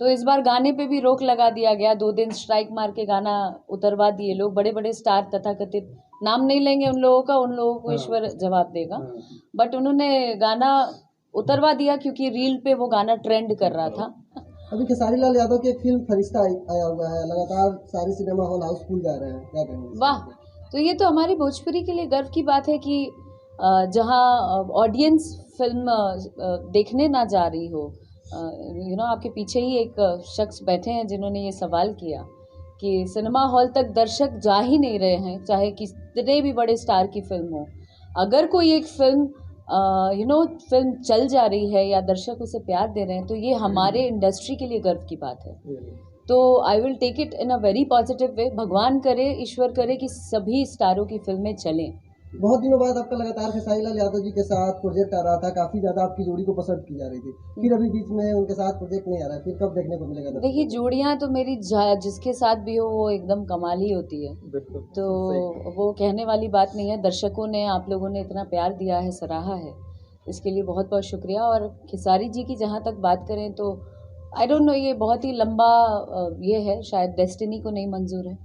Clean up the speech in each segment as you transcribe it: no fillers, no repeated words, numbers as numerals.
तो इस बार गाने पे भी रोक लगा दिया गया, 2 दिन स्ट्राइक मार के गाना उतरवा दिए लोग। बड़े बड़े स्टार तथाकथित, नाम नहीं लेंगे उन लोगों का, उन लोगों को ईश्वर जवाब देगा, बट उन्होंने गाना उतरवा दिया क्योंकि रील पे वो गाना ट्रेंड कर रहा था। अभी खेसारी लाल यादव की एक फिल्म फरिश्ता आया हुआ है, लगातार सारी सिनेमा हॉल हाउसफुल जा रहे हैं, क्या कहेंगे? वाह, तो ये तो हमारी भोजपुरी के लिए गर्व की बात है कि जहाँ ऑडियंस फिल्म देखने ना जा रही हो, आपके पीछे ही एक शख्स बैठे हैं जिन्होंने ये सवाल किया कि सिनेमा हॉल तक दर्शक जा ही नहीं रहे हैं, चाहे कितने भी बड़े स्टार की फिल्म हो। अगर कोई एक फिल्म फिल्म चल जा रही है या दर्शक उसे प्यार दे रहे हैं, तो ये हमारे इंडस्ट्री के लिए गर्व की बात है। तो I will take it in a very positive way. भगवान करे, ईश्वर करे कि सभी स्टारों की फिल्में चलें। बहुत दिनों बाद आपका लगातार खेसारी लाल यादव जी के साथ प्रोजेक्ट आ रहा था, काफ़ी ज़्यादा आपकी जोड़ी को पसंद की जा रही थी, फिर अभी बीच में उनके साथ प्रोजेक्ट नहीं आ रहा है, फिर कब देखने को मिलेगा? देखिए, जोड़ियाँ तो मेरी जिसके साथ भी हो वो एकदम कमाल ही होती है, तो वो कहने वाली बात नहीं है। दर्शकों ने, आप लोगों ने इतना प्यार दिया है, सराहा है, इसके लिए बहुत बहुत शुक्रिया। और खेसारी जी की जहाँ तक बात करें तो आई डोंट नो, ये बहुत ही लंबा ये है, शायद डेस्टिनी को नहीं मंजूर है,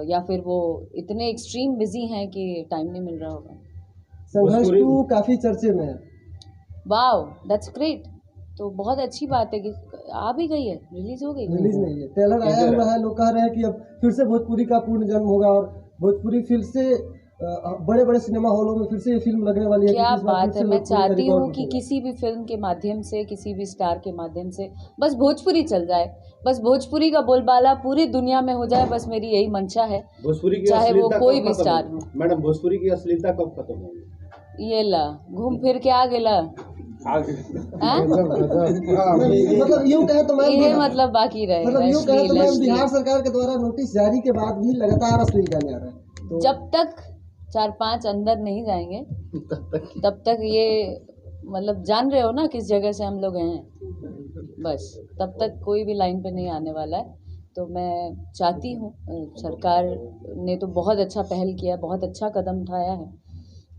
या फिर वो इतने एक्सट्रीम बिजी हैं कि टाइम नहीं मिल रहा होगा। संघर्ष 2 काफ़ी चर्चे में है। Wow, that's great. तो बहुत अच्छी बात है कि आ भी गई है, रिलीज हो गई। रिलीज नहीं है, ट्रेलर आया हुआ है, लोग कह रहे हैं कि अब फिर से भोजपुरी का पूर्ण जन्म होगा और भोजपुरी फिर से बड़े बड़े सिनेमा हॉलों में फिर से ये फिल्म लगने वाली है। क्या बात है, मैं चाहती हूँ कि किसी भी फिल्म के माध्यम से, किसी भी स्टार के माध्यम से बस भोजपुरी चल जाए, बस भोजपुरी का बोलबाला पूरी दुनिया में हो जाए, बस मेरी यही मंशा है। भोजपुरी की चाहे वो कोई भी स्टार हो। मैडम, भोजपुरी की अश्लीलता कब खत्म होगी? ये ला घूम फिर के आ गेला, मतलब यूं कहे तो ये मतलब बाकी रहे, मतलब यूं कहे तो मैम, बिहार सरकार के द्वारा नोटिस जारी के बाद भी लगातार अश्लील गाने आ रहे हैं, तो जब तक 4-5 अंदर नहीं जाएंगे तब तक ये, मतलब जान रहे हो ना किस जगह से हम लोग हैं, बस तब तक कोई भी लाइन पे नहीं आने वाला है। तो मैं चाहती हूँ, सरकार ने तो बहुत अच्छा पहल किया, बहुत अच्छा कदम उठाया है।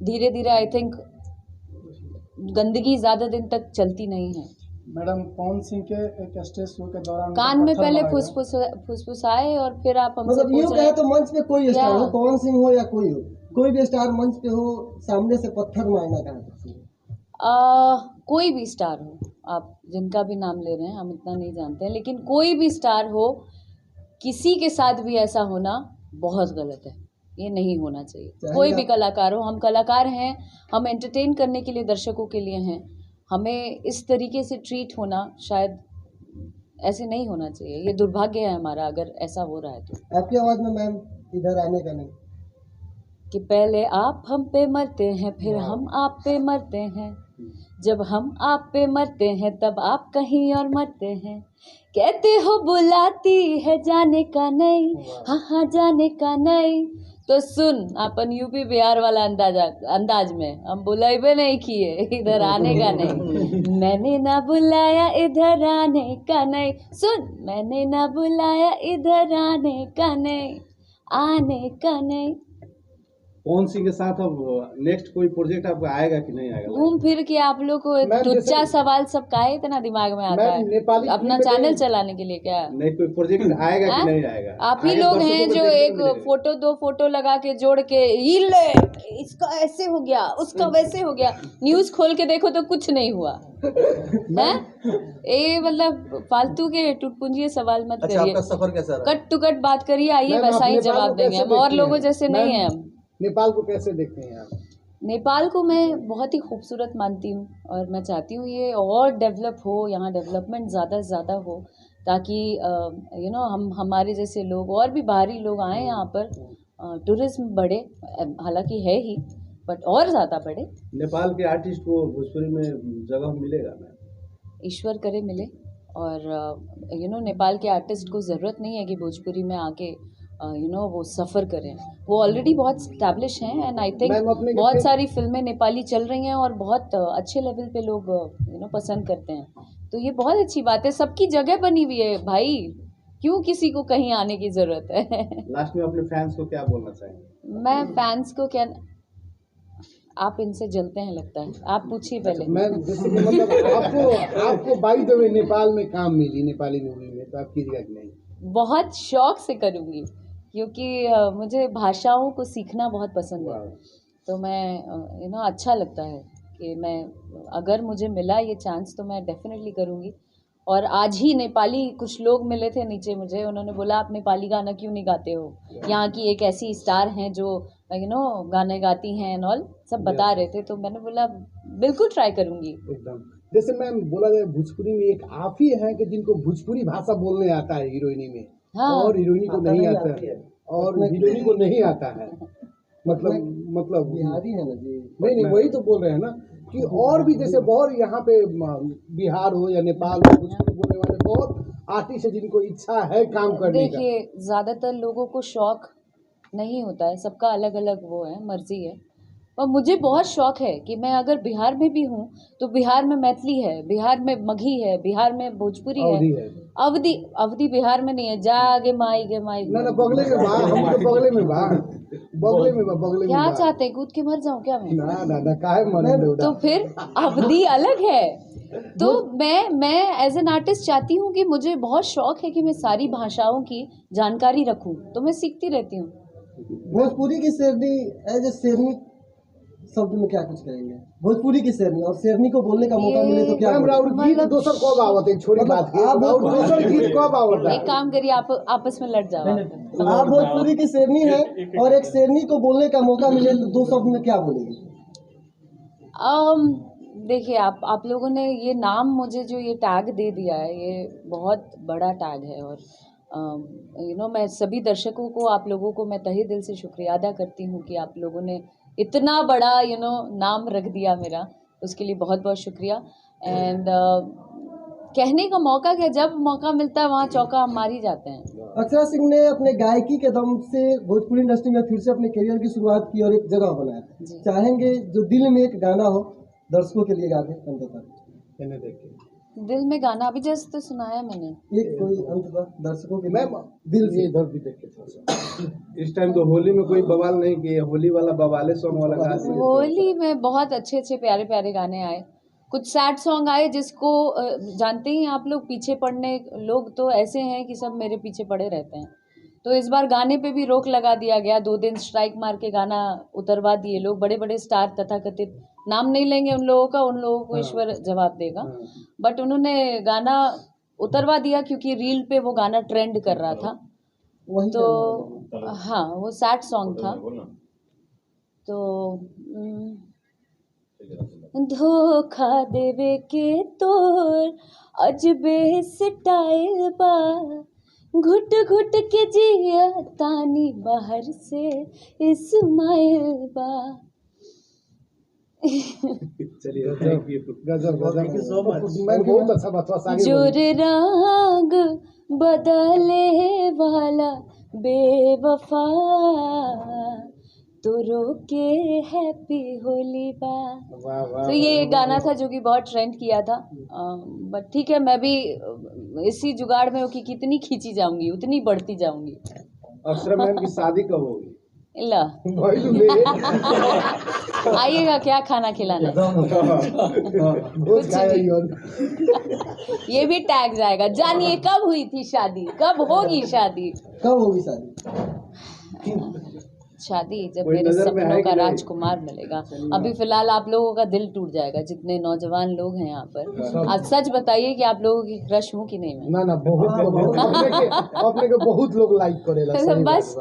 धीरे धीरे आई थिंक गंदगी ज़्यादा दिन तक चलती नहीं है। मैडम, पवन सिंह के एक स्टेज शो के दौरान कान में पहले फुसफुसाए और फिर आप हमसे मतलब यूं कहे तो मंच पे कोई स्टार हो, पवन सिंह हो या कोई हो, कोई भी स्टार मंच पे हो, सामने से पत्थर मारना कहा कोई भी स्टार हो, आप जिनका भी नाम ले रहे हैं, हम इतना नहीं जानते हैं, लेकिन कोई भी स्टार हो, किसी के साथ भी ऐसा होना बहुत गलत है, ये नहीं होना चाहिए। कोई भी कलाकार हो, हम कलाकार हैं, हम एंटरटेन करने के लिए, दर्शकों के लिए हैं, हमें इस तरीके से ट्रीट होना शायद ऐसे नहीं होना चाहिए। ये दुर्भाग्य है हमारा अगर ऐसा हो रहा है तो। आपकी आवाज़ में मैम इधर आने का नहीं कि पहले आप हम पे मरते हैं, फिर हम आप पे मरते हैं, जब हम आप पे मरते हैं तब आप कहीं और मरते हैं, कहते हो बुलाती है जाने का नहीं, हाँ हाँ जाने का नहीं। तो सुन, अपन यूपी बिहार वाला अंदाज में हम बुलाइबे नहीं किए, इधर आने का नहीं, मैंने ना बुलाया इधर आने का नहीं, सुन मैंने ना बुलाया इधर आने का नहीं, आने का नहीं। पवन सिंह के साथ अब नेक्स्ट कोई प्रोजेक्ट आपका आएगा कि नहीं आएगा? घूम फिर के आप लोग को तुच्चा सवाल सब काहे इतना दिमाग में आता है? अपना चैनल चलाने के लिए क्या? नहीं, कोई प्रोजेक्ट आएगा कि नहीं आएगा? आप ही लोग हैं जो एक फोटो, 2 फोटो लगा के जोड़ के इसका ऐसे हो गया, उसका वैसे हो गया, न्यूज खोल के देखो तो कुछ नहीं हुआ है। ये मतलब फालतू के टुटपुंजिए सवाल मत करिए। आपका सफर कैसा रहा? कट टू कट बात करिए, आइए वैसा ही जवाब देंगे हम, और लोगों जैसे नहीं है हम। नेपाल को कैसे देखते हैं आप? नेपाल को मैं बहुत ही खूबसूरत मानती हूँ और मैं चाहती हूँ ये और डेवलप हो, यहाँ डेवलपमेंट ज़्यादा से ज़्यादा हो, ताकि हम हमारे जैसे लोग और भी बाहरी लोग आएँ यहाँ पर, टूरिज्म बढ़े, हालांकि है ही, बट और ज़्यादा बढ़े। नेपाल के आर्टिस्ट को भोजपुरी में जगह मिलेगा? ईश्वर करे मिले। और नेपाल के आर्टिस्ट को ज़रूरत नहीं है कि भोजपुरी में आके वो सफ़र करें, वो ऑलरेडी बहुत स्टैब्लिश हैं, एंड आई थिंक बहुत सारी फिल्में नेपाली चल रही हैं और बहुत अच्छे लेवल पे लोग पसंद करते हैं, तो ये बहुत अच्छी बात है। सबकी जगह बनी हुई है भाई, क्यों किसी को कहीं आने की ज़रूरत है। लास्ट में अपने फैंस को क्या बोलना चाहेंगे? मैं फैंस को क्या, आप इनसे जलते हैं लगता है, आप पूछिए पहले। मैं जैसे कि मतलब आपको बाई द वे नेपाल में काम मिली नेपाली मूवी में, तो आप कीजिएगा कि नहीं? बहुत शौक से करूँगी, क्योंकि मुझे भाषाओं को सीखना बहुत पसंद है। तो मैं अच्छा लगता है कि मैं, अगर मुझे मिला ये चांस तो मैं डेफिनेटली करूँगी। और आज ही नेपाली कुछ लोग मिले थे नीचे मुझे, उन्होंने बोला आप नेपाली गाना क्यों नहीं गाते हो, यहाँ की एक ऐसी स्टार हैं जो गाने गाती हैं एंड ऑल, सब बता रहे थे। तो मैंने बोला बिल्कुल ट्राई करूँगी। एकदम। जैसे मैम बोला जाए भोजपुरी में एक आप ही हैं कि जिनको भोजपुरी भाषा बोलने आता है हीरोइनी में। हाँ। और हीरोइनी को नहीं आता है, और हीरोइनी को नहीं आता है, मतलब बिहारी है ना जी। नहीं वही तो बोल रहे हैं ना कि और भी जैसे बहुत यहाँ पे बिहार हो या नेपाल हो, भोजपुरी बोलने वाले बहुत आर्टिस्ट है जिनको इच्छा है काम करने का। देखिए, ज़्यादातर लोगों को शौक नहीं होता है, सबका अलग अलग वो है, मर्जी है। और मुझे बहुत शौक है कि मैं अगर बिहार में भी हूँ तो बिहार में मैथिली है, बिहार में मगही है, बिहार में भोजपुरी है, अवधी बिहार में नहीं है। जागे माई गे माई ना बगले में बा, हम तो बगले में बा, बगले क्या में चाहते हैं, कूद के मर जाऊं क्या मैं? ना काहे मरे तो फिर अवधी अलग है। तो मैं एज एन आर्टिस्ट चाहती हूँ कि मुझे बहुत शौक है कि मैं सारी भाषाओं की जानकारी रखूं, तो मैं सीखती रहती हूँ। भोजपुरी की शेरनी एज ए शेरनी शब्द में क्या कुछ कहेंगे? भोजपुरी की शेरनी, और शेरनी को बोलने का मौका मिले तो क्या मैम राउर गीत दोसर कब आवत है? छोड़ी बात के, आप दोसर गीत कब आवत है? एक काम करिए, आप आपस में लड़ जाओ। आप भोजपुरी की शेरनी है और एक शेरनी को बोलने का मौका मिले तो दो शब्द में क्या बोलेंगे? देखिए, आप लोगों ने ये नाम, मुझे जो ये टैग दे दिया है, ये बहुत बड़ा टैग है। और मैं सभी दर्शकों को, आप लोगों को मैं तहे दिल से शुक्रिया अदा करती हूँ कि आप लोगों ने इतना बड़ा नाम रख दिया मेरा, उसके लिए बहुत बहुत शुक्रिया। एंड कहने का मौका क्या, जब मौका मिलता है वहाँ चौका हम मार ही जाते हैं। अक्षरा सिंह ने अपने गायकी के दम से भोजपुरी इंडस्ट्री में फिर से अपने करियर की शुरुआत की और एक जगह बनाया। चाहेंगे जो दिल में एक गाना हो दर्शकों के लिए गा दें अंततः? दिल में गाना अभी जस्ट तो सुनाया मैंने, एक कोई अंततः दर्शकों के मैम दिल से। इधर भी देख के थोड़ा इस टाइम तो होली में कोई बवाल नहीं किए, होली वाला बवाले सॉन्ग वाला गा दिए। होली में बहुत अच्छे अच्छे प्यारे प्यारे गाने आए, कुछ सैड सॉन्ग आए जिसको जानते ही आप लोग, पीछे पड़ने लोग तो ऐसे हैं कि सब मेरे पीछे पड़े रहते हैं। तो इस बार गाने पे भी रोक लगा दिया गया, 2 दिन स्ट्राइक मार के गाना उतरवा दिए लोग। बड़े बड़े स्टार, तथाकथित, नाम नहीं लेंगे उन लोगों का, उन लोगों को ईश्वर जवाब देगा, बट उन्होंने गाना उतरवा दिया क्योंकि रील पे वो गाना ट्रेंड कर रहा था। तो हाँ, वो सैड सॉन्ग था। तो धोखा देवे के तोर अजबे स्टाइल बा, घुट घुट के जिया तानी बाहर से इस्माइल बा। चलिए, थैंक यू। गजब मैं बहुत अच्छा बता जोर रंग बदले वाला बेवफा, तो रोके हैप्पी होली बा। तो ये गाना था जो कि बहुत ट्रेंड किया था। बट ठीक है, मैं भी इसी जुगाड़ में हूँ कि कितनी खींची जाऊंगी उतनी बढ़ती जाऊंगी। अक्षरा मैम की शादी कब होगी? ला आइएगा, क्या खाना खिलाना ये भी टैग जाएगा। जानिए कब हुई थी शादी, कब होगी शादी? कब होगी शादी? शादी जब मेरे सपनों का राजकुमार मिलेगा। अभी फिलहाल आप लोगों का दिल टूट जाएगा, जितने नौजवान लोग हैं यहाँ पर। आज सच बताइए कि आप लोगों की क्रश हूँ कि नहीं मैं? ना बहुत अपने के बहुत लोग लाइक करेला। बस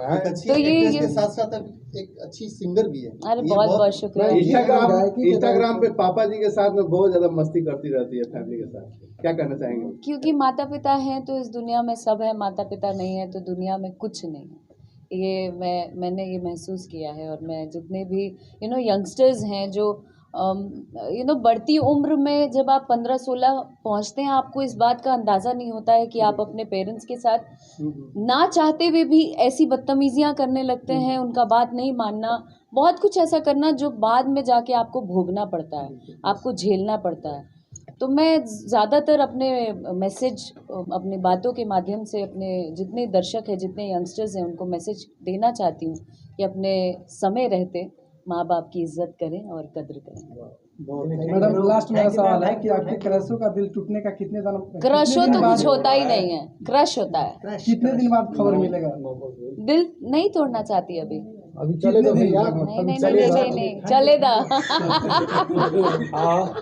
तो ये साथ साथ एक अच्छी सिंगर भी है। अरे बहुत बहुत शुक्रिया। इंस्टाग्राम पे पापा जी के साथ में बहुत ज्यादा मस्ती करती रहती है फैमिली के साथ, क्या कहना चाहेंगे? क्योंकि माता पिता हैं तो इस दुनिया में सब है, माता पिता नहीं है तो दुनिया में कुछ नहीं है। ये मैंने ये महसूस किया है। और मैं जितने भी यंगस्टर्स हैं जो बढ़ती उम्र में, जब आप 15-16 पहुंचते हैं, आपको इस बात का अंदाज़ा नहीं होता है कि आप अपने पेरेंट्स के साथ ना चाहते हुए भी ऐसी बदतमीजियां करने लगते हैं, उनका बात नहीं मानना, बहुत कुछ ऐसा करना जो बाद में जाके आपको भोगना पड़ता है, आपको झेलना पड़ता है। तो मैं ज़्यादातर अपने मैसेज, अपनी बातों के माध्यम से अपने जितने दर्शक हैं, जितने यंगस्टर्स हैं, उनको मैसेज देना चाहती हूँ कि अपने समय रहते माँ बाप की इज्जत करें और कद्र करें। मैडम लास्ट मेरा सवाल है कि आपके क्रशों का दिल टूटने का कितने दिन क्रश तो कुछ होता ही नहीं है, क्रश होता है। कितने दिन बाद खबर मिलेगा? दिल नहीं तोड़ना चाहती अभी। अभी चले दो भैया, नहीं नहीं नहीं नहीं, नहीं चलेगा।